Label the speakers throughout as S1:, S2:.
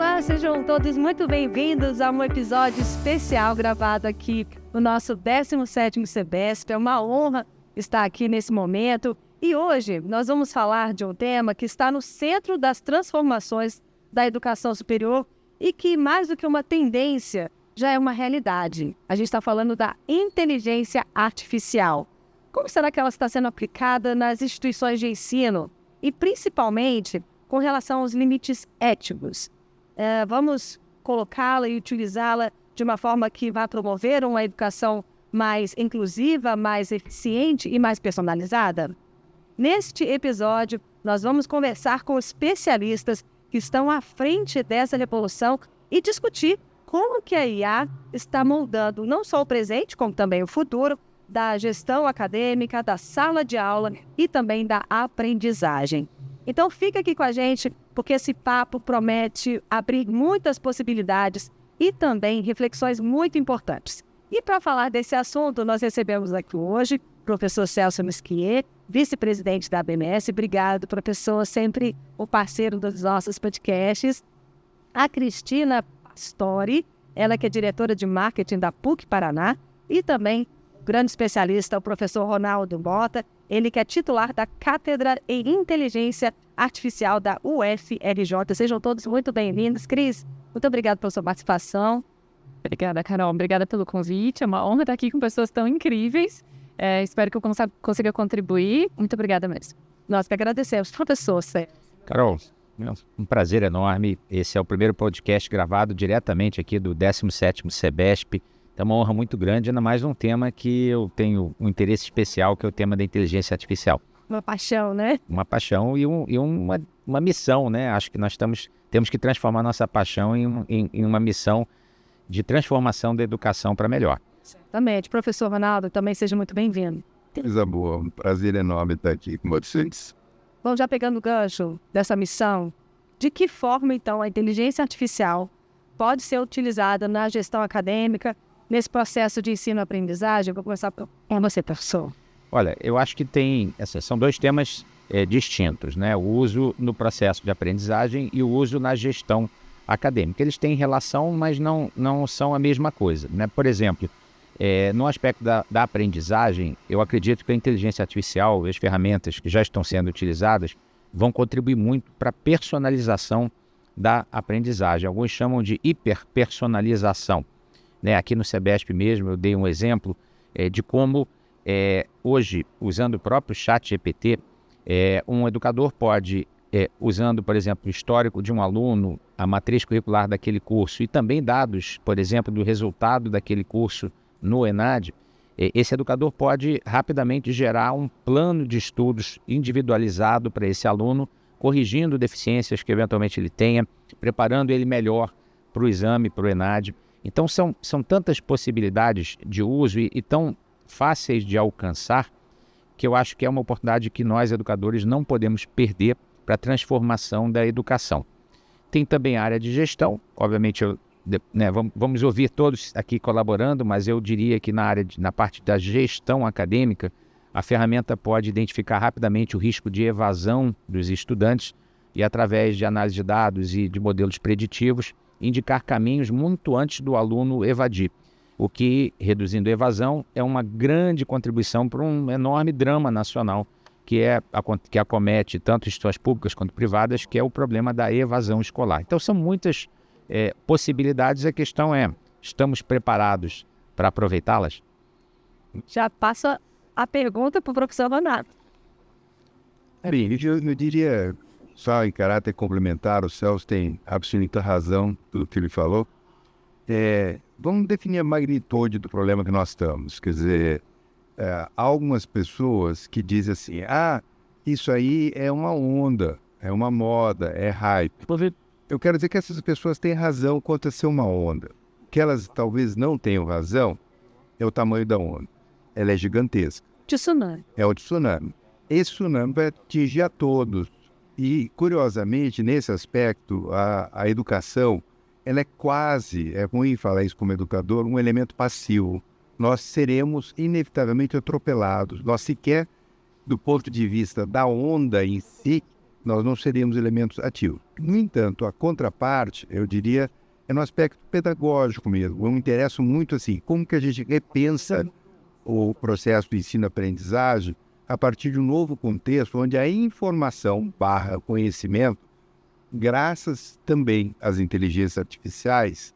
S1: Olá, sejam todos muito bem-vindos a um episódio especial gravado aqui no nosso 17º CEBESP. É uma honra estar aqui nesse momento e hoje nós vamos falar de um tema que está no centro das transformações da educação superior e que, mais do que uma tendência, já é uma realidade. A gente está falando da inteligência artificial. Como será que ela está sendo aplicada nas instituições de ensino e, principalmente, com relação aos limites éticos? Vamos colocá-la e utilizá-la de uma forma que vá promover uma educação mais inclusiva, mais eficiente e mais personalizada? Neste episódio, nós vamos conversar com especialistas que estão à frente dessa revolução e discutir como que a IA está moldando não só o presente, como também o futuro da gestão acadêmica, da sala de aula e também da aprendizagem. Então fica aqui com a gente, porque esse papo promete abrir muitas possibilidades e também reflexões muito importantes. E para falar desse assunto, nós recebemos aqui hoje o professor Celso Mesquier, vice-presidente da ABMS. Obrigado, professor, sempre o parceiro dos nossos podcasts. A Cristina Pastori, ela que é diretora de marketing da PUC Paraná, e também o grande especialista, o professor Ronaldo Mota, ele que é titular da Cátedra em Inteligência Artificial da UFRJ. Sejam todos muito bem-vindos. Cris, muito obrigada pela sua participação.
S2: Obrigada, Carol. Obrigada pelo convite. É uma honra estar aqui com pessoas tão incríveis. Espero que eu consiga contribuir. Muito obrigada mesmo.
S1: Nós que agradecemos. Professor,
S3: Carol, um prazer enorme. Esse é o primeiro podcast gravado diretamente aqui do 17º CEBESP. É uma honra muito grande, ainda mais num tema que eu tenho um interesse especial, que é o tema da inteligência artificial.
S1: Uma paixão, né?
S3: Uma paixão e uma missão, né? Acho que nós temos que transformar nossa paixão em uma missão de transformação da educação para melhor.
S1: Certamente. Professor Ronaldo, também seja muito bem-vindo.
S4: Coisa boa, um prazer enorme estar aqui com vocês.
S1: Bom, já pegando o gancho dessa missão, de que forma, então, a inteligência artificial pode ser utilizada na gestão acadêmica, nesse processo de ensino-aprendizagem? Eu vou começar com você, professor.
S3: Olha, eu acho que são dois temas distintos, né? O uso no processo de aprendizagem e o uso na gestão acadêmica. Eles têm relação, mas não são a mesma coisa, né? Por exemplo, no aspecto da aprendizagem, eu acredito que a inteligência artificial, as ferramentas que já estão sendo utilizadas, vão contribuir muito para a personalização da aprendizagem. Alguns chamam de hiperpersonalização. Aqui no CEBESP mesmo, eu dei um exemplo de como hoje, usando o próprio ChatGPT, um educador pode, usando, por exemplo, o histórico de um aluno, a matriz curricular daquele curso e também dados, por exemplo, do resultado daquele curso no ENAD, esse educador pode rapidamente gerar um plano de estudos individualizado para esse aluno, corrigindo deficiências que eventualmente ele tenha, preparando ele melhor para o exame, para o ENAD. Então, são tantas possibilidades de uso e tão fáceis de alcançar que eu acho que é uma oportunidade que nós, educadores, não podemos perder para a transformação da educação. Tem também a área de gestão, obviamente, vamos ouvir todos aqui colaborando, mas eu diria que na parte da gestão acadêmica, a ferramenta pode identificar rapidamente o risco de evasão dos estudantes e, através de análise de dados e de modelos preditivos, indicar caminhos muito antes do aluno evadir, o que, reduzindo a evasão, é uma grande contribuição para um enorme drama nacional que acomete tanto instituições públicas quanto privadas, que é o problema da evasão escolar. Então, são muitas possibilidades. A questão é, estamos preparados para aproveitá-las?
S1: Já passa a pergunta para o professor Ronaldo.
S4: Bem, eu diria, só em caráter complementar, o Celso tem absoluta razão tudo que ele falou. Vamos definir a magnitude do problema que nós estamos. Quer dizer, há algumas pessoas que dizem assim, isso aí é uma onda, é uma moda, é hype. Eu quero dizer que essas pessoas têm razão quanto a ser uma onda. O que elas talvez não tenham razão é o tamanho da onda. Ela é gigantesca.
S1: Tsunami.
S4: É o tsunami. Esse tsunami vai atingir a todos. E, curiosamente, nesse aspecto, a educação, ela é quase, é ruim falar isso como educador, um elemento passivo. Nós seremos inevitavelmente atropelados. Nós sequer, do ponto de vista da onda em si, nós não seríamos elementos ativos. No entanto, a contraparte, eu diria, é no aspecto pedagógico mesmo. Eu me interesso muito assim, como que a gente repensa o processo de ensino-aprendizagem a partir de um novo contexto, onde a informação / conhecimento, graças também às inteligências artificiais,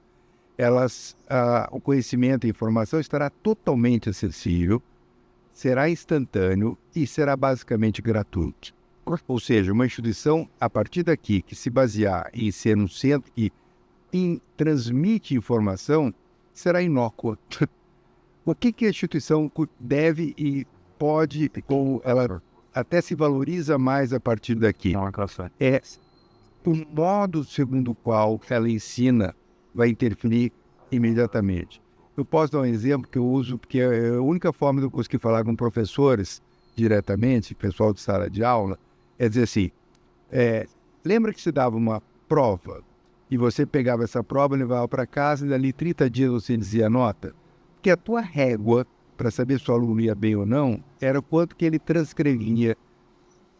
S4: o conhecimento e a informação estará totalmente acessível, será instantâneo e será basicamente gratuito. Ou seja, uma instituição, a partir daqui, que se basear em ser um centro que transmite informação, será inócua. O que a instituição deve e pode, ou ela até se valoriza mais a partir daqui? É o modo segundo o qual ela ensina vai interferir imediatamente. Eu posso dar um exemplo que eu uso, porque é a única forma de eu conseguir falar com professores diretamente, pessoal de sala de aula, é dizer assim, lembra que se dava uma prova e você pegava essa prova, levava para casa e dali 30 dias você dizia a nota? Porque a tua régua, para saber se o aluno ia bem ou não, era o quanto que ele transcrevia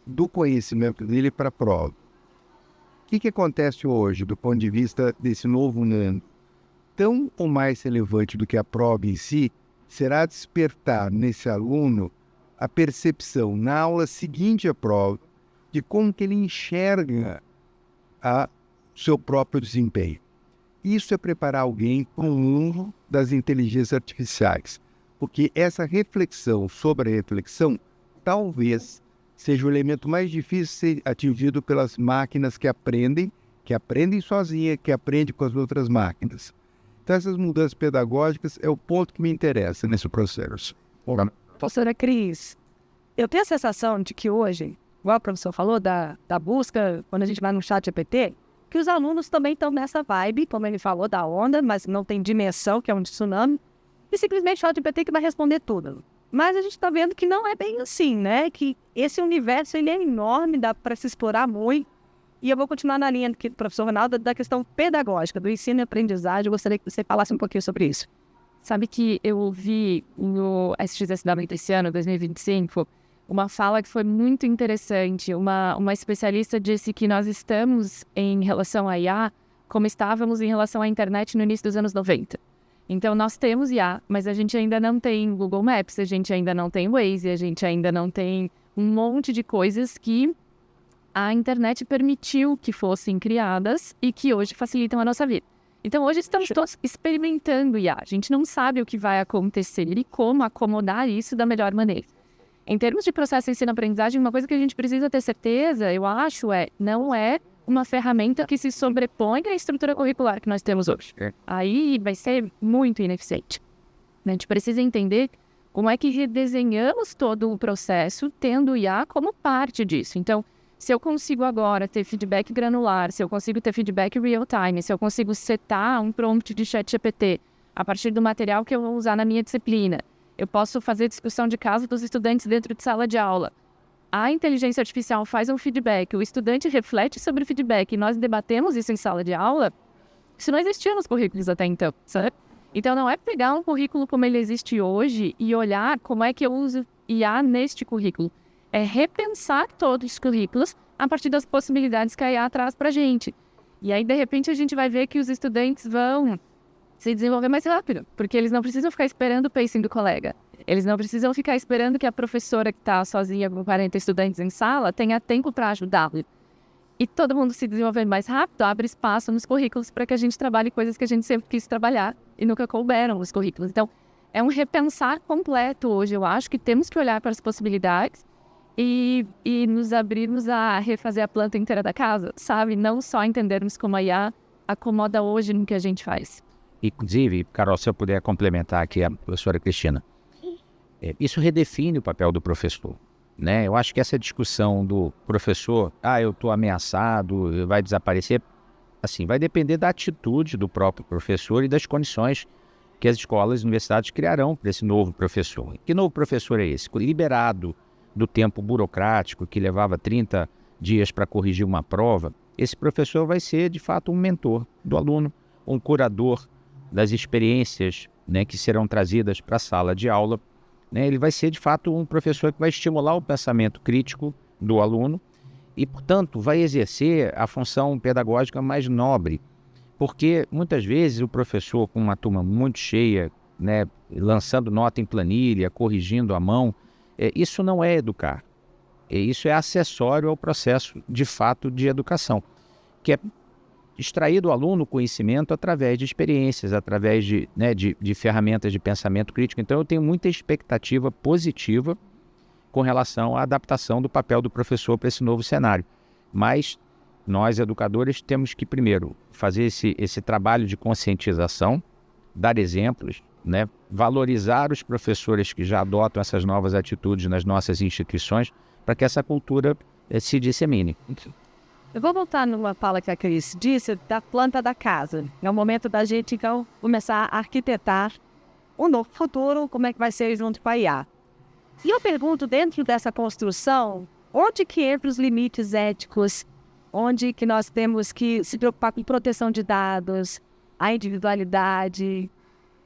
S4: do conhecimento dele para a prova. O que acontece hoje, do ponto de vista desse novo ano? Tão ou mais relevante do que a prova em si, será despertar nesse aluno a percepção, na aula seguinte à prova, de como que ele enxerga o seu próprio desempenho. Isso é preparar alguém para o mundo das inteligências artificiais, porque essa reflexão sobre a reflexão talvez seja o elemento mais difícil de ser atingido pelas máquinas que aprendem sozinha, que aprendem com as outras máquinas. Então, essas mudanças pedagógicas é o ponto que me interessa nesse processo.
S1: Professora Cris, eu tenho a sensação de que hoje, igual o professor falou, da busca, quando a gente vai no chat GPT, que os alunos também estão nessa vibe, como ele falou, da onda, mas não tem dimensão, que é um tsunami, e simplesmente o chat GPT que vai responder tudo. Mas a gente está vendo que não é bem assim, né? Que esse universo ele é enorme, dá para se explorar muito. E eu vou continuar na linha do professor Ronaldo da questão pedagógica, do ensino e aprendizagem. Eu gostaria que você falasse um pouquinho sobre isso.
S2: Sabe que eu ouvi no SXSW esse ano, 2025, uma fala que foi muito interessante. Uma especialista disse que nós estamos, em relação à IA, como estávamos em relação à internet no início dos anos 90. Então, nós temos IA, mas a gente ainda não tem Google Maps, a gente ainda não tem Waze, a gente ainda não tem um monte de coisas que a internet permitiu que fossem criadas e que hoje facilitam a nossa vida. Então, hoje estamos todos experimentando IA. A gente não sabe o que vai acontecer e como acomodar isso da melhor maneira. Em termos de processo de ensino-aprendizagem, uma coisa que a gente precisa ter certeza, eu acho, não é uma ferramenta que se sobrepõe à estrutura curricular que nós temos hoje. Aí vai ser muito ineficiente. A gente precisa entender como é que redesenhamos todo o processo, tendo o IA como parte disso. Então, se eu consigo agora ter feedback granular, se eu consigo ter feedback real-time, se eu consigo setar um prompt de ChatGPT a partir do material que eu vou usar na minha disciplina, eu posso fazer discussão de caso dos estudantes dentro de sala de aula. A inteligência artificial faz um feedback, o estudante reflete sobre o feedback e nós debatemos isso em sala de aula, isso não existia nos currículos até então, sabe? Então não é pegar um currículo como ele existe hoje e olhar como é que eu uso IA neste currículo. É repensar todos os currículos a partir das possibilidades que a IA traz para a gente. E aí, de repente, a gente vai ver que os estudantes vão se desenvolver mais rápido, porque eles não precisam ficar esperando o pacing do colega. Eles não precisam ficar esperando que a professora que está sozinha com 40 estudantes em sala tenha tempo para ajudá-lo. E todo mundo se desenvolver mais rápido, abre espaço nos currículos para que a gente trabalhe coisas que a gente sempre quis trabalhar e nunca couberam nos currículos. Então, é um repensar completo hoje. Eu acho que temos que olhar para as possibilidades e nos abrirmos a refazer a planta inteira da casa, sabe? Não só entendermos como a IA acomoda hoje no que a gente faz.
S3: Inclusive, Carol, se eu puder complementar aqui a professora Cristina, isso redefine o papel do professor, né? Eu acho que essa discussão do professor, eu estou ameaçado, vai desaparecer, assim, vai depender da atitude do próprio professor e das condições que as escolas e universidades criarão para esse novo professor. Que novo professor é esse? Liberado do tempo burocrático que levava 30 dias para corrigir uma prova, esse professor vai ser, de fato, um mentor do aluno, um curador das experiências, né, que serão trazidas para a sala de aula. Né? Ele vai ser, de fato, um professor que vai estimular o pensamento crítico do aluno e, portanto, vai exercer a função pedagógica mais nobre, porque muitas vezes o professor com uma turma muito cheia, né, lançando nota em planilha, corrigindo à mão, isso não é educar. Isso é acessório ao processo, de fato, de educação, que é extrair do aluno conhecimento através de experiências, através de ferramentas de pensamento crítico. Então, eu tenho muita expectativa positiva com relação à adaptação do papel do professor para esse novo cenário. Mas nós, educadores, temos que, primeiro, fazer esse trabalho de conscientização, dar exemplos, né? Valorizar os professores que já adotam essas novas atitudes nas nossas instituições, para que essa cultura se dissemine.
S1: Eu vou voltar numa fala que a Cris disse da planta da casa. É o momento da gente, então, começar a arquitetar um novo futuro, como é que vai ser junto com a IA. E eu pergunto, dentro dessa construção, onde que entra os limites éticos? Onde que nós temos que se preocupar com proteção de dados, a individualidade?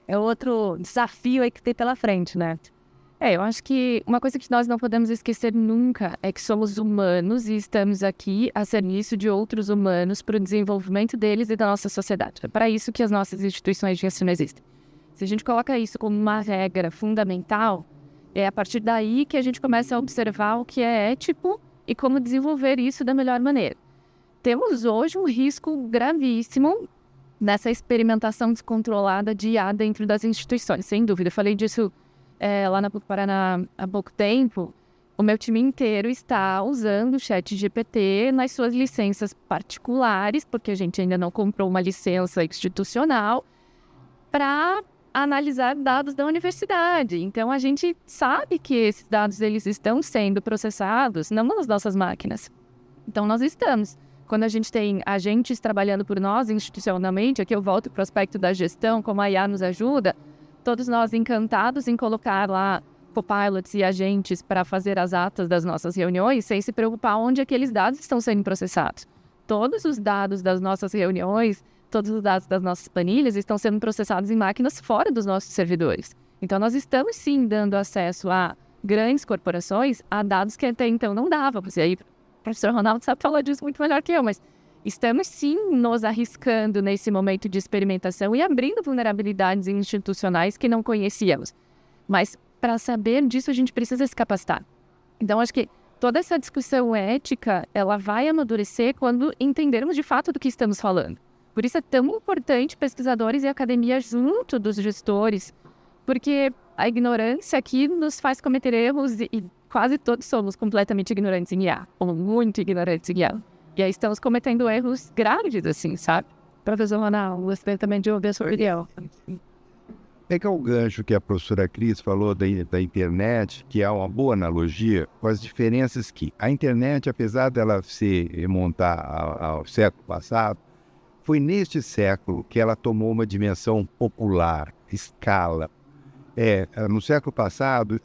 S1: É outro desafio aí que tem pela frente, né?
S2: Eu acho que uma coisa que nós não podemos esquecer nunca é que somos humanos e estamos aqui a serviço de outros humanos para o desenvolvimento deles e da nossa sociedade. É para isso que as nossas instituições de ensino existem. Se a gente coloca isso como uma regra fundamental, é a partir daí que a gente começa a observar o que é ético e como desenvolver isso da melhor maneira. Temos hoje um risco gravíssimo nessa experimentação descontrolada de IA dentro das instituições, sem dúvida. Eu falei disso lá na PUC-Paraná há pouco tempo. O meu time inteiro está usando o ChatGPT nas suas licenças particulares, porque a gente ainda não comprou uma licença institucional, para analisar dados da universidade. Então, a gente sabe que esses dados eles estão sendo processados, não nas nossas máquinas. Então, nós estamos. Quando a gente tem agentes trabalhando por nós institucionalmente, aqui eu volto para o aspecto da gestão, como a IA nos ajuda, todos nós encantados em colocar lá copilots e agentes para fazer as atas das nossas reuniões, sem se preocupar onde aqueles dados estão sendo processados. Todos os dados das nossas reuniões, todos os dados das nossas planilhas estão sendo processados em máquinas fora dos nossos servidores. Então, nós estamos sim dando acesso a grandes corporações a dados que até então não dávamos. E aí, o professor Ronaldo sabe falar disso muito melhor que eu, mas estamos sim nos arriscando nesse momento de experimentação e abrindo vulnerabilidades institucionais que não conhecíamos. Mas para saber disso a gente precisa se capacitar. Então acho que toda essa discussão ética, ela vai amadurecer quando entendermos de fato do que estamos falando. Por isso é tão importante pesquisadores e academia junto dos gestores, porque a ignorância aqui nos faz cometer erros e quase todos somos completamente ignorantes em IA, ou muito ignorantes em IA. E aí estamos cometendo erros graves, assim, sabe? Professor Ronaldo, gostaria também de ouvir a sua opinião.
S4: Pegar o gancho que a professora Cris falou da internet, que é uma boa analogia, com as diferenças que a internet, apesar dela se remontar ao século passado, foi neste século que ela tomou uma dimensão popular, escala. No século passado,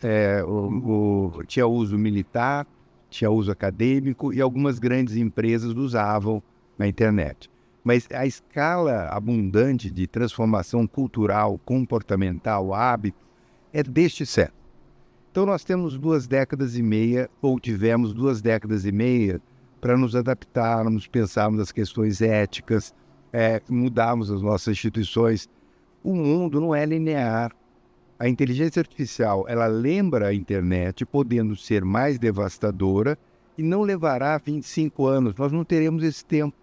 S4: tinha uso militar, tinha uso acadêmico e algumas grandes empresas usavam na internet. Mas a escala abundante de transformação cultural, comportamental, hábito, é deste século. Então nós temos 2 décadas e meia, ou tivemos 2 décadas e meia, para nos adaptarmos, pensarmos as questões éticas, mudarmos as nossas instituições. O mundo não é linear. A inteligência artificial, ela lembra a internet, podendo ser mais devastadora, e não levará 25 anos. Nós não teremos esse tempo.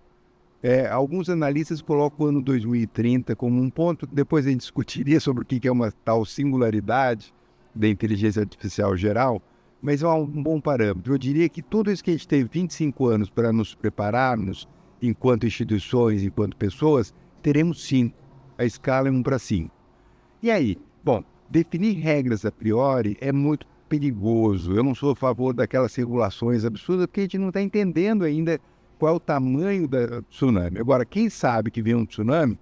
S4: Alguns analistas colocam o ano 2030 como um ponto, depois a gente discutiria sobre o que é uma tal singularidade da inteligência artificial geral, mas é um bom parâmetro. Eu diria que tudo isso que a gente teve 25 anos para nos prepararmos, enquanto instituições, enquanto pessoas, teremos 5. A escala é 1 para 5. E aí? Bom, definir regras a priori é muito perigoso. Eu não sou a favor daquelas regulações absurdas, porque a gente não está entendendo ainda qual é o tamanho do tsunami. Agora, quem sabe que vem um tsunami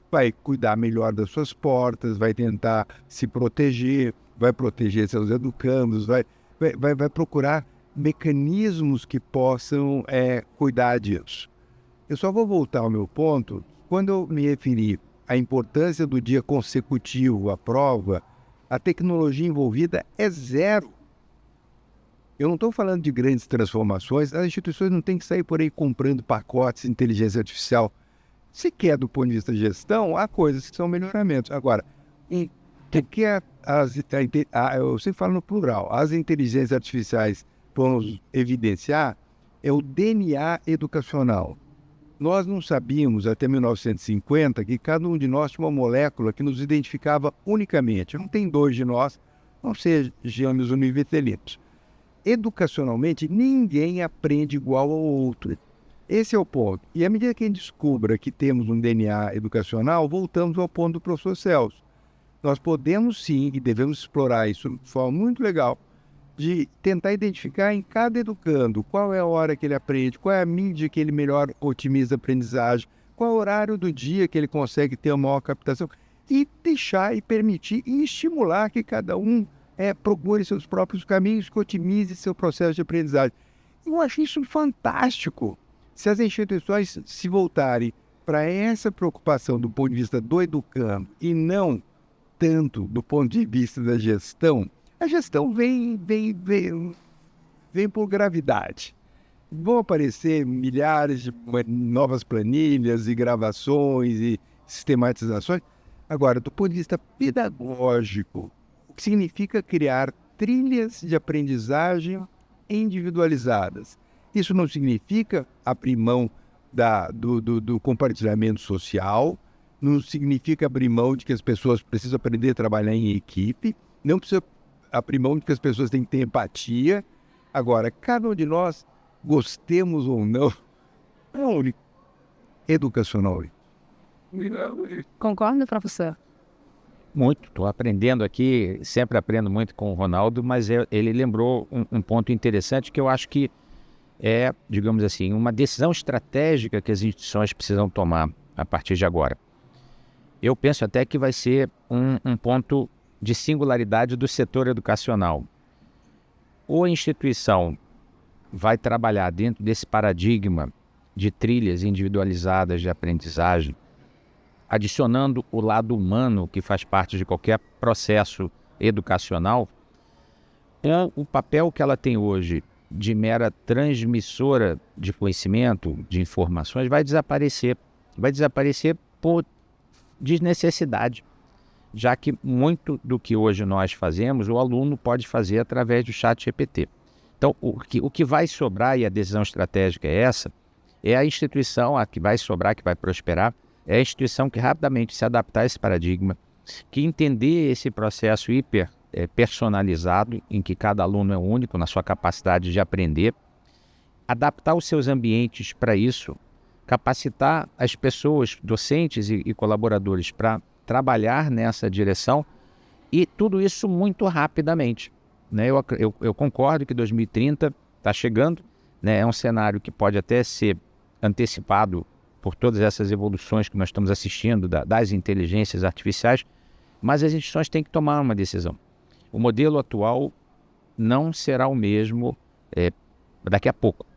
S4: vai cuidar melhor das suas portas, vai tentar se proteger, vai proteger seus educandos, vai procurar mecanismos que possam cuidar disso. Eu só vou voltar ao meu ponto. Quando eu me referi à importância do dia consecutivo à prova, a tecnologia envolvida é zero. Eu não estou falando de grandes transformações, as instituições não têm que sair por aí comprando pacotes de inteligência artificial. Se quer do ponto de vista de gestão, há coisas que são melhoramentos. Agora, o que eu sempre falo no plural, as inteligências artificiais vamos evidenciar é o DNA educacional. Nós não sabíamos até 1950 que cada um de nós tinha uma molécula que nos identificava unicamente. Não tem dois de nós, não sejamos univitelinos. Educacionalmente, ninguém aprende igual ao outro. Esse é o ponto. E à medida que a gente descubra que temos um DNA educacional, voltamos ao ponto do professor Celso. Nós podemos sim, e devemos explorar isso de forma muito legal, de tentar identificar em cada educando qual é a hora que ele aprende, qual é a mídia que ele melhor otimiza a aprendizagem, qual é o horário do dia que ele consegue ter uma maior captação, e deixar e permitir e estimular que cada um procure seus próprios caminhos, que otimize seu processo de aprendizagem. Eu acho isso fantástico. Se as instituições se voltarem para essa preocupação do ponto de vista do educando e não tanto do ponto de vista da gestão, a gestão vem por gravidade. Vão aparecer milhares de novas planilhas e gravações e sistematizações. Agora, do ponto de vista pedagógico, o que significa criar trilhas de aprendizagem individualizadas. Isso não significa abrir mão do compartilhamento social, não significa abrir mão de que as pessoas precisam aprender a trabalhar em equipe, não precisa abrir mão de que as pessoas têm que ter empatia. Agora, cada um de nós, gostemos ou não, é um educacional.
S1: Concorda, professor?
S3: Muito, estou aprendendo aqui, sempre aprendo muito com o Ronaldo, mas ele lembrou um ponto interessante que eu acho que é, digamos assim, uma decisão estratégica que as instituições precisam tomar a partir de agora. Eu penso até que vai ser um ponto de singularidade do setor educacional. Ou a instituição vai trabalhar dentro desse paradigma de trilhas individualizadas de aprendizagem, adicionando o lado humano que faz parte de qualquer processo educacional, o papel que ela tem hoje de mera transmissora de conhecimento, de informações, vai desaparecer. Vai desaparecer por desnecessidade, já que muito do que hoje nós fazemos, o aluno pode fazer através do ChatGPT. Então, o que vai sobrar, e a decisão estratégica é essa, é a instituição, a que vai sobrar, que vai prosperar, é a instituição que rapidamente se adaptar a esse paradigma, que entender esse processo personalizado, em que cada aluno é único na sua capacidade de aprender, adaptar os seus ambientes para isso, capacitar as pessoas, docentes e colaboradores, para trabalhar nessa direção, e tudo isso muito rapidamente. Né? Eu concordo que 2030 está chegando, né? É um cenário que pode até ser antecipado por todas essas evoluções que nós estamos assistindo das inteligências artificiais, mas as instituições têm que tomar uma decisão. O modelo atual não será o mesmo daqui a pouco.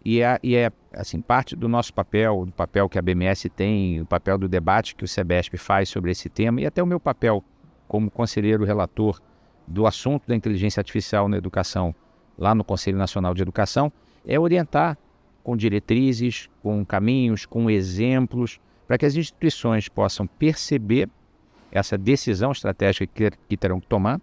S3: E é assim, parte do nosso papel, do papel que a BMS tem, o papel do debate que o SEBESP faz sobre esse tema, e até o meu papel como conselheiro relator do assunto da inteligência artificial na educação, lá no Conselho Nacional de Educação, é orientar com diretrizes, com caminhos, com exemplos, para que as instituições possam perceber essa decisão estratégica que terão que tomar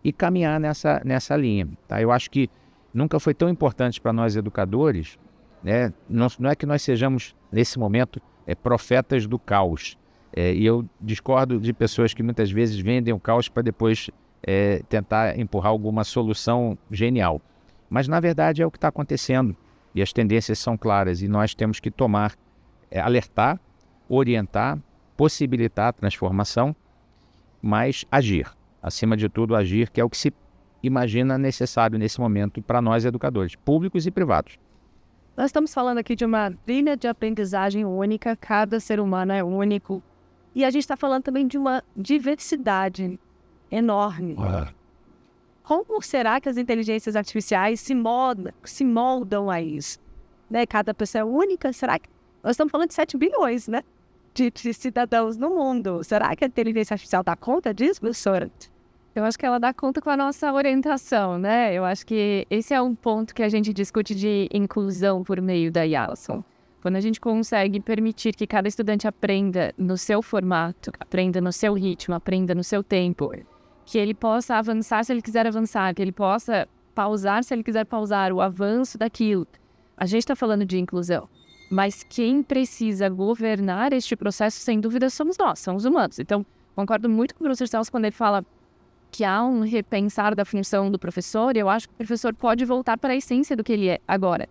S3: e caminhar nessa linha. Tá? Eu acho que nunca foi tão importante para nós educadores, né? Não é que nós sejamos, nesse momento, profetas do caos. E eu discordo de pessoas que muitas vezes vendem o caos para depois tentar empurrar alguma solução genial. Mas, na verdade, é o que está acontecendo. E as tendências são claras. E nós temos que tomar, alertar, orientar, possibilitar a transformação, mas agir. Acima de tudo, agir, que é o que se imagina necessário nesse momento para nós educadores, públicos e privados.
S1: Nós estamos falando aqui de uma trilha de aprendizagem única, cada ser humano é único. E a gente está falando também de uma diversidade enorme. Como será que as inteligências artificiais se moldam a isso? Né? Cada pessoa é única? Será que... Nós estamos falando de 7 bilhões, né? de cidadãos no mundo. Será que a inteligência artificial dá conta disso, professora?
S2: Eu acho que ela dá conta com a nossa orientação, né? Eu acho que esse é um ponto que a gente discute de inclusão por meio da IALSON. Quando a gente consegue permitir que cada estudante aprenda no seu formato, aprenda no seu ritmo, aprenda no seu tempo, que ele possa avançar se ele quiser avançar, que ele possa pausar se ele quiser pausar, o avanço daquilo. A gente está falando de inclusão, mas quem precisa governar este processo, sem dúvida, somos nós, são os humanos. Então, concordo muito com o professor Celso quando ele fala que há um repensar da função do professor. Eu acho que o professor pode voltar para a essência do que ele é agora.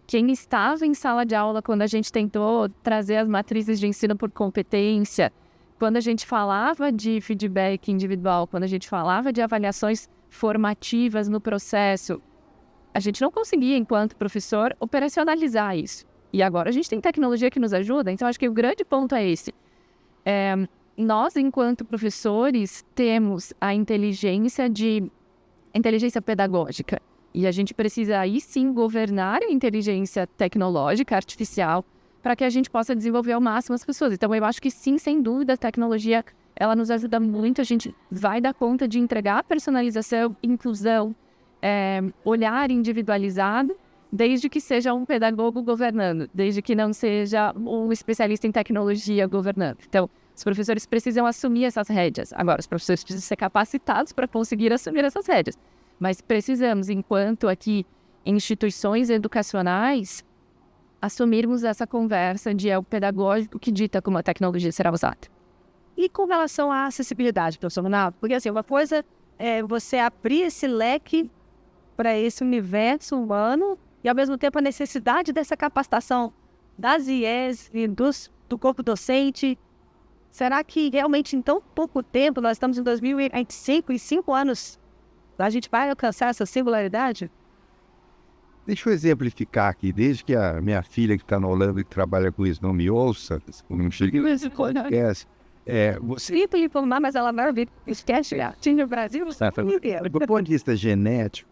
S2: Quem estava em sala de aula quando a gente tentou trazer as matrizes de ensino por competência, quando a gente falava de feedback individual, quando a gente falava de avaliações formativas no processo, a gente não conseguia, enquanto professor, operacionalizar isso. E agora a gente tem tecnologia que nos ajuda, então acho que o grande ponto é esse. Nós, enquanto professores, temos a inteligência pedagógica. E a gente precisa aí sim governar a inteligência tecnológica, artificial, para que a gente possa desenvolver ao máximo as pessoas. Então eu acho que sim, sem dúvida, a tecnologia ela nos ajuda muito, a gente vai dar conta de entregar personalização, inclusão, olhar individualizado, desde que seja um pedagogo governando, desde que não seja um especialista em tecnologia governando. Então, os professores precisam assumir essas rédeas. Agora, os professores precisam ser capacitados para conseguir assumir essas rédeas. Mas precisamos, enquanto aqui instituições educacionais, assumirmos essa conversa de é o pedagógico que dita como a tecnologia será usada.
S1: E com relação à acessibilidade, professor Ronaldo? Porque assim, uma coisa é você abrir esse leque para esse universo humano e, ao mesmo tempo, a necessidade dessa capacitação das IES e do corpo docente. Será que realmente em tão pouco tempo, nós estamos em 2025, em 5 anos, a gente vai alcançar essa singularidade?
S4: Deixa eu exemplificar aqui, desde que a minha filha que está na Holanda e que trabalha com isso não me ouça, não chegue nesse podcast. Você...
S1: Sinto lhe informar, mas ela vai ouvir. Esquece, tinha o Brasil inteiro.
S4: Do ponto de vista genético,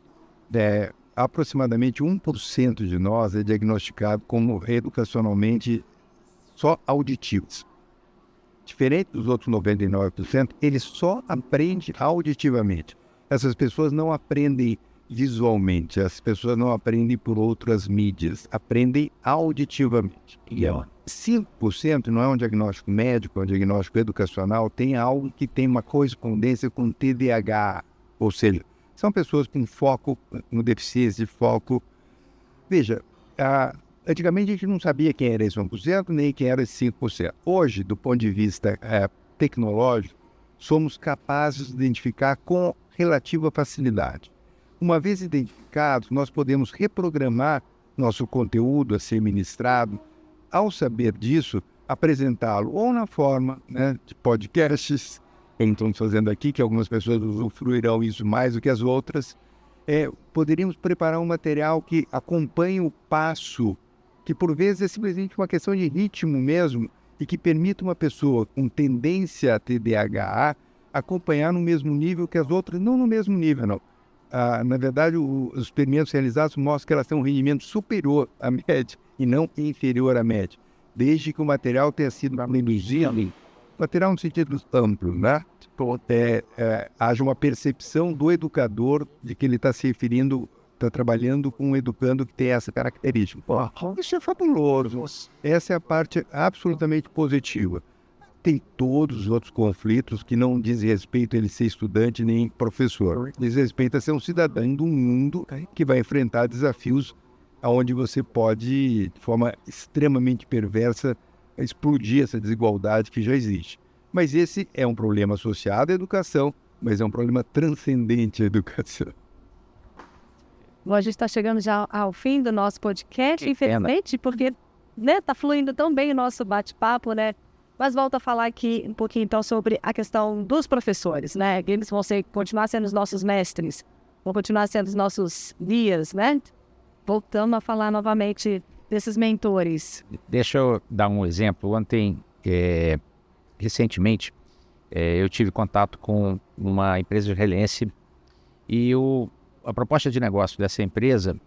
S4: aproximadamente 1% de nós é diagnosticado como educacionalmente só auditivos. Diferente dos outros 99%, ele só aprende auditivamente. Essas pessoas não aprendem visualmente, as pessoas não aprendem por outras mídias, aprendem auditivamente. E 5% não é um diagnóstico médico, é um diagnóstico educacional, tem algo que tem uma correspondência com TDAH, ou seja, são pessoas com foco, com deficiência de foco. Veja, antigamente a gente não sabia quem era esse 1%, nem quem era esse 5%. Hoje, do ponto de vista tecnológico, somos capazes de identificar com relativa facilidade. Uma vez identificados, nós podemos reprogramar nosso conteúdo a ser ministrado. Ao saber disso, apresentá-lo ou na forma de podcasts, como estamos fazendo aqui, que algumas pessoas usufruirão isso mais do que as outras. Poderíamos preparar um material que acompanhe o passo, que por vezes é simplesmente uma questão de ritmo mesmo, e que permita uma pessoa com tendência a TDAH acompanhar no mesmo nível que as outras, não no mesmo nível, não. Na verdade, os experimentos realizados mostram que elas têm um rendimento superior à média e não inferior à média, desde que o material tenha sido produzido, material no sentido amplo, né? Haja uma percepção do educador de que ele está se referindo, está trabalhando com um educando que tem essa característica. Isso é fabuloso. Essa é a parte absolutamente positiva. Tem todos os outros conflitos que não dizem respeito a ele ser estudante nem professor. Diz respeito a ser um cidadão do mundo que vai enfrentar desafios onde você pode, de forma extremamente perversa, explodir essa desigualdade que já existe. Mas esse é um problema associado à educação, mas é um problema transcendente à educação.
S1: Bom, a gente está chegando já ao fim do nosso podcast, infelizmente, porque está fluindo tão bem o nosso bate-papo, né? Mas volto a falar aqui um pouquinho, então, sobre a questão dos professores, né? Eles vão continuar sendo os nossos mestres, vão continuar sendo os nossos guias, né? Voltamos a falar novamente desses mentores. Deixa eu dar um exemplo. Ontem, recentemente, eu tive contato com uma empresa israelense e a proposta de negócio dessa empresa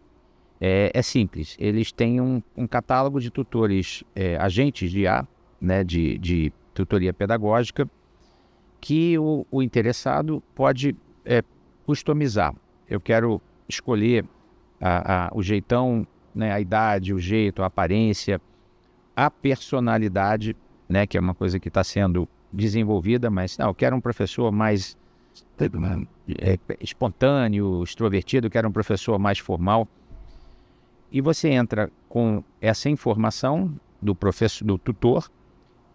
S1: é simples. Eles têm um catálogo de tutores, agentes de IA, né, de tutoria pedagógica,
S3: que o interessado pode customizar. Eu quero escolher o jeitão, né, a idade, o jeito, a aparência, a personalidade, né, que é uma coisa que está sendo desenvolvida, mas não, eu quero um professor mais espontâneo, extrovertido, eu quero um professor mais formal. E você entra com essa informação do professor, do tutor,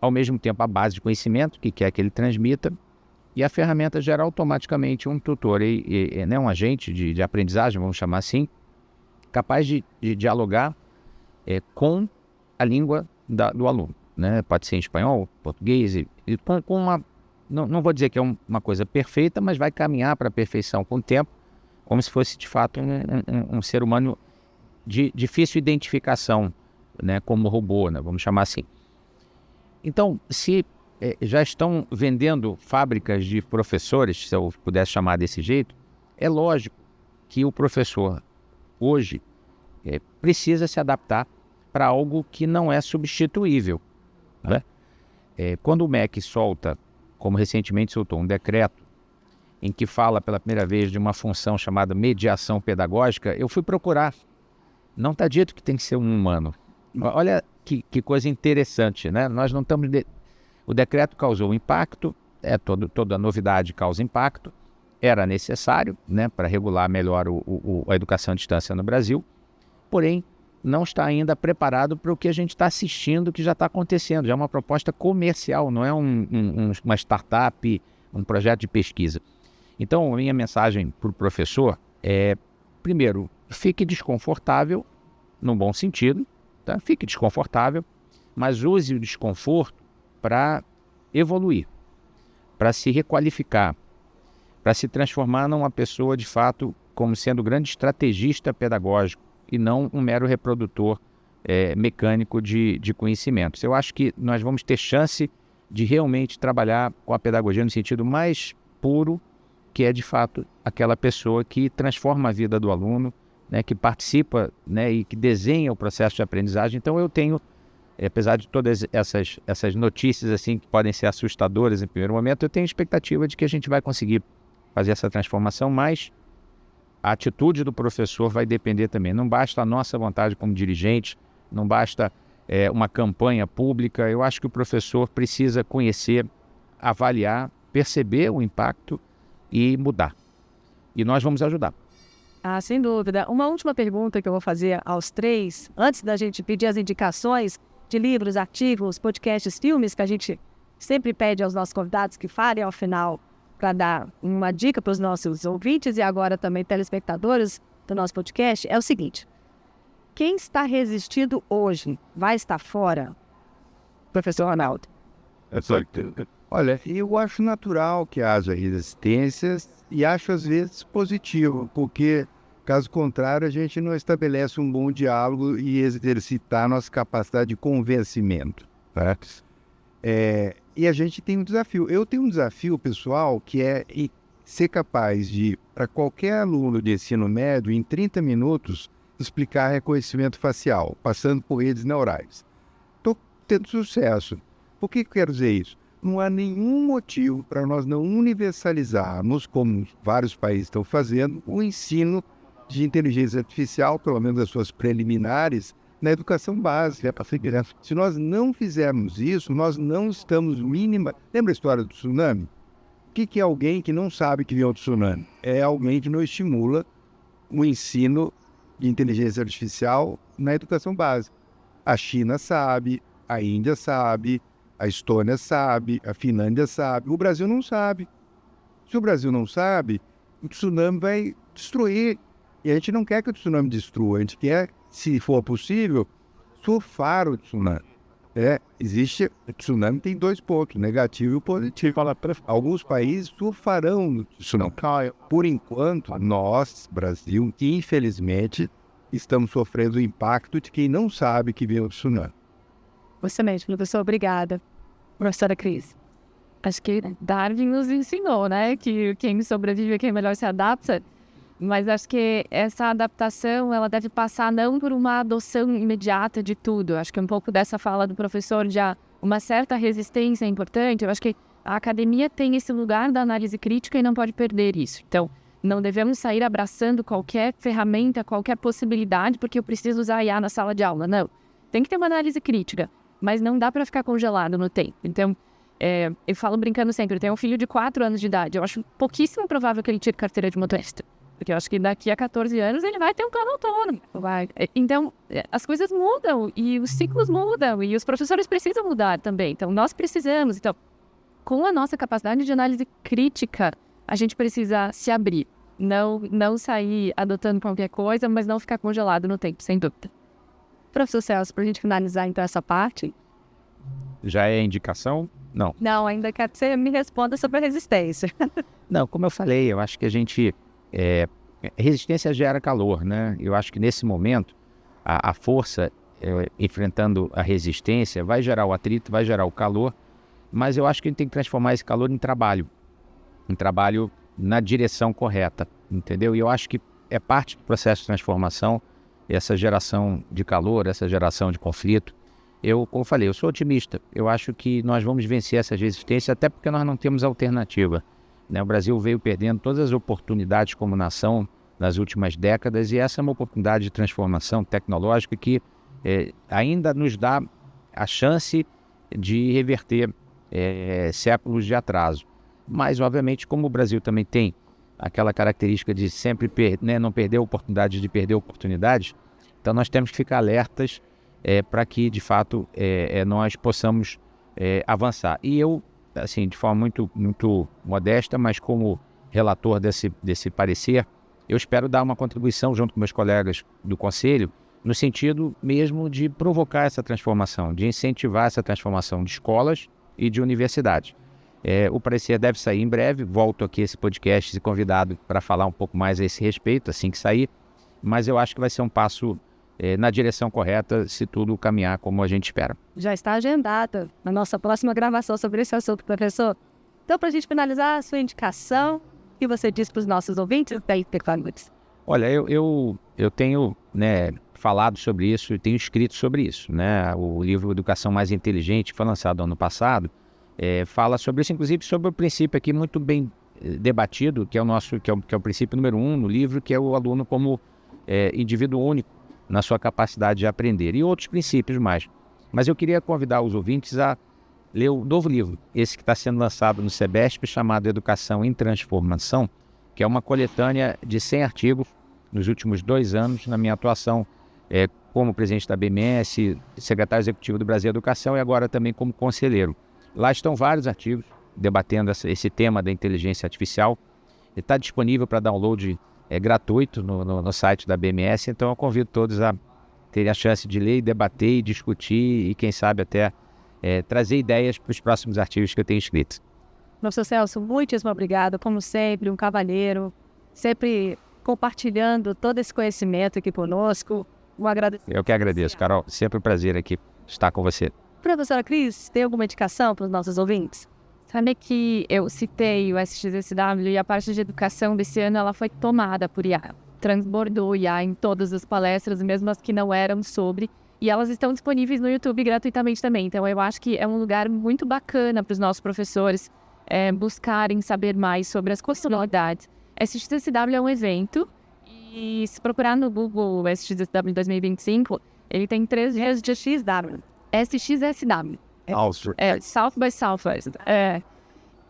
S3: ao mesmo tempo a base de conhecimento que quer que ele transmita, e a ferramenta gera automaticamente um tutor, né, um agente de aprendizagem, vamos chamar assim, capaz de dialogar com a língua do aluno, né? Pode ser em espanhol, português, e com uma... Não vou dizer que é uma coisa perfeita, mas vai caminhar para a perfeição com o tempo, como se fosse de fato um ser humano de difícil identificação, né, como robô, né, vamos chamar assim. Então, se já estão vendendo fábricas de professores, se eu pudesse chamar desse jeito, é lógico que o professor hoje precisa se adaptar para algo que não é substituível, né? Quando o MEC solta, como recentemente soltou, um decreto em que fala pela primeira vez de uma função chamada mediação pedagógica, eu fui procurar. Não está dito que tem que ser um humano. Olha que coisa interessante, né? Nós não estamos... O decreto causou impacto, toda novidade causa impacto, era necessário, né, para regular melhor a educação à distância no Brasil, porém não está ainda preparado para o que a gente está assistindo, que já está acontecendo. Já é uma proposta comercial, não é uma startup, um projeto de pesquisa. Então, a minha mensagem para o professor é, primeiro, fique desconfortável, no bom sentido, tá? Fique desconfortável, mas use o desconforto para evoluir, para se requalificar, para se transformar numa pessoa, de fato, como sendo grande estrategista pedagógico e não um mero reprodutor mecânico de conhecimentos. Eu acho que nós vamos ter chance de realmente trabalhar com a pedagogia no sentido mais puro, que é, de fato, aquela pessoa que transforma a vida do aluno, né, que participa, né, e que desenha o processo de aprendizagem. Então eu tenho, apesar de todas essas notícias assim que podem ser assustadoras em primeiro momento, eu tenho expectativa de que a gente vai conseguir fazer essa transformação, mas a atitude do professor vai depender também. Não basta a nossa vontade como dirigente, não basta uma campanha pública. Eu acho que o professor precisa conhecer, avaliar, perceber o impacto e mudar. E nós vamos ajudar.
S1: Ah, sem dúvida. Uma última pergunta que eu vou fazer aos três, antes da gente pedir as indicações de livros, artigos, podcasts, filmes, que a gente sempre pede aos nossos convidados que falem ao final para dar uma dica para os nossos ouvintes e agora também telespectadores do nosso podcast, é o seguinte: quem está resistindo hoje vai estar fora? Professor Ronaldo.
S4: Olha, eu acho natural que haja resistências e acho às vezes positivo, porque caso contrário a gente não estabelece um bom diálogo e exercitar nossa capacidade de convencimento, tá? E a gente tem um desafio. Eu tenho um desafio pessoal que é ser capaz de, para qualquer aluno de ensino médio, em 30 minutos, explicar reconhecimento facial, passando por redes neurais. Estou tendo sucesso. Por que eu quero dizer isso? Não há nenhum motivo para nós não universalizarmos, como vários países estão fazendo, o ensino de inteligência artificial, pelo menos as suas preliminares, na educação básica. Se nós não fizermos isso, nós não estamos mínima... Lembra a história do tsunami? O que é alguém que não sabe que vem o tsunami? É alguém que não estimula o ensino de inteligência artificial na educação básica. A China sabe, a Índia sabe, a Estônia sabe, a Finlândia sabe, o Brasil não sabe. Se o Brasil não sabe, o tsunami vai destruir. E a gente não quer que o tsunami destrua, a gente quer, se for possível, surfar o tsunami. O tsunami tem 2 pontos, negativo e o positivo. Alguns países surfarão no tsunami. Por enquanto, nós, Brasil, infelizmente, estamos sofrendo o impacto de quem não sabe que vem o tsunami.
S1: Excelente, professor. Obrigada. Professora Cris.
S2: Acho que Darwin nos ensinou, né, que quem sobrevive é quem melhor se adapta. Mas acho que essa adaptação, ela deve passar não por uma adoção imediata de tudo. Acho que um pouco dessa fala do professor, já uma certa resistência é importante. Eu acho que a academia tem esse lugar da análise crítica e não pode perder isso. Então, não devemos sair abraçando qualquer ferramenta, qualquer possibilidade, porque eu preciso usar IA na sala de aula. Não. Tem que ter uma análise crítica, mas não dá para ficar congelado no tempo. Então, eu falo brincando sempre, eu tenho um filho de 4 anos de idade. Eu acho pouquíssimo provável que ele tire carteira de motorista. Porque eu acho que daqui a 14 anos ele vai ter um carro autônomo. Então, as coisas mudam e os ciclos mudam e os professores precisam mudar também. Então, nós precisamos. Então, com a nossa capacidade de análise crítica, a gente precisa se abrir. Não sair adotando qualquer coisa, mas não ficar congelado no tempo, sem dúvida.
S1: Professor Celso, para a gente finalizar então essa parte.
S3: Já é indicação? Não.
S1: Não, ainda quero que você me responda sobre a resistência.
S3: Não, como eu falei, eu acho que a gente... resistência gera calor, né? Eu acho que nesse momento a força enfrentando a resistência vai gerar o atrito, vai gerar o calor, mas eu acho que a gente tem que transformar esse calor em trabalho na direção correta, entendeu? E eu acho que é parte do processo de transformação essa geração de calor, essa geração de conflito. Como eu falei, eu sou otimista. Eu acho que nós vamos vencer essa resistência, até porque nós não temos alternativa, né? O Brasil veio perdendo todas as oportunidades como nação nas últimas décadas e essa é uma oportunidade de transformação tecnológica que ainda nos dá a chance de reverter séculos de atraso. Mas, obviamente, como o Brasil também tem aquela característica de sempre não perder oportunidades de perder oportunidades, então nós temos que ficar alertas para que, de fato, nós possamos avançar. E eu, assim, de forma muito, muito modesta, mas como relator desse parecer, eu espero dar uma contribuição junto com meus colegas do Conselho, no sentido mesmo de provocar essa transformação, de incentivar essa transformação de escolas e de universidades. O parecer deve sair em breve, volto aqui a esse podcast e convidado para falar um pouco mais a esse respeito, assim que sair, mas eu acho que vai ser um passo na direção correta se tudo caminhar como a gente espera.
S1: Já está agendada na nossa próxima gravação sobre esse assunto, professor. Então, para a gente finalizar, a sua indicação, o que você diz para os nossos ouvintes da Interclamuts?
S3: Olha, eu tenho falado sobre isso e tenho escrito sobre isso, né? O livro Educação Mais Inteligente, que foi lançado ano passado, fala sobre isso, inclusive sobre o princípio aqui muito bem debatido, que é o princípio número 1 no livro, que é o aluno como indivíduo único na sua capacidade de aprender, e outros princípios mais. Mas eu queria convidar os ouvintes a ler o novo livro, esse que está sendo lançado no SEBESP, chamado Educação em Transformação, que é uma coletânea de 100 artigos nos últimos 2 anos, na minha atuação como presidente da BMS, secretário executivo do Brasil Educação e agora também como conselheiro. Lá estão vários artigos debatendo esse tema da inteligência artificial. Está disponível para download gratuito no site da BMS, então eu convido todos a terem a chance de ler, debater e discutir e quem sabe até trazer ideias para os próximos artigos que eu tenho escrito.
S1: Professor Celso, muitíssimo obrigado, como sempre, um cavalheiro, sempre compartilhando todo esse conhecimento aqui conosco. Um agradecimento.
S3: Eu que agradeço, Carol. Sempre um prazer aqui estar com você.
S1: Professora Cris, tem alguma indicação para os nossos ouvintes?
S2: Sabe que eu citei o SXSW e a parte de educação desse ano ela foi tomada por IA. Transbordou IA em todas as palestras, mesmo as que não eram sobre. E elas estão disponíveis no YouTube gratuitamente também. Então eu acho que é um lugar muito bacana para os nossos professores buscarem saber mais sobre as possibilidades. SXSW é um evento e se procurar no Google SXSW 2025, ele tem 3 dias de XW. SXSW. South by Southwest.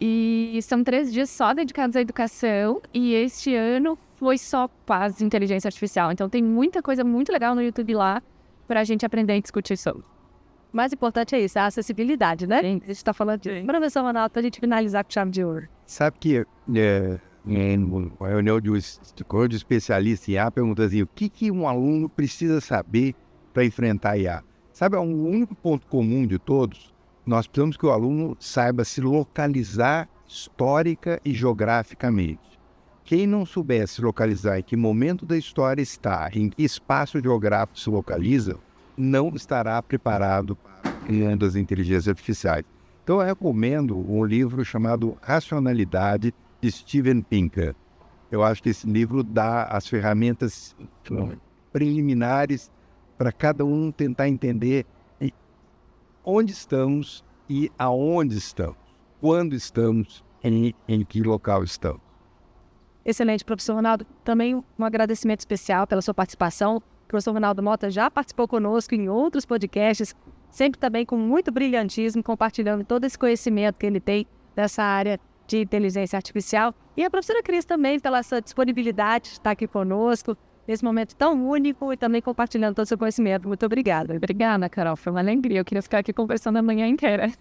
S2: E são 3 dias só dedicados à educação e este ano foi só quase inteligência artificial. Então tem muita coisa muito legal no YouTube lá para a gente aprender e discutir sobre.
S1: O mais importante é isso, a acessibilidade, né?
S2: Sim.
S1: A gente está falando de... Professor Ronaldo, para a gente finalizar com chave de ouro.
S4: Sabe que em uma reunião de especialista em IA pergunta assim, o que um aluno precisa saber para enfrentar a IA? Sabe, um único ponto comum de todos, nós precisamos que o aluno saiba se localizar histórica e geograficamente. Quem não souber se localizar em que momento da história está, em que espaço geográfico se localiza, não estará preparado para as inteligências artificiais. Então eu recomendo um livro chamado Racionalidade, de Steven Pinker. Eu acho que esse livro dá as ferramentas preliminares para cada um tentar entender onde estamos e aonde estamos. quando estamos, em que local estamos.
S1: Excelente, professor Ronaldo. Também um agradecimento especial pela sua participação. O professor Ronaldo Mota já participou conosco em outros podcasts, sempre também com muito brilhantismo, compartilhando todo esse conhecimento que ele tem dessa área de inteligência artificial. E a professora Cris também pela sua disponibilidade de estar aqui conosco nesse momento tão único e também compartilhando todo o seu conhecimento. Muito obrigada.
S2: Obrigada, Carol. Foi uma alegria. Eu queria ficar aqui conversando a manhã inteira.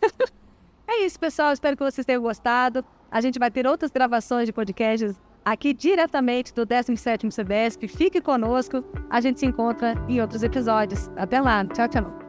S1: É isso, pessoal. Espero que vocês tenham gostado. A gente vai ter outras gravações de podcasts aqui diretamente do 17º CBESP. Fique conosco. A gente se encontra em outros episódios. Até lá. Tchau, tchau.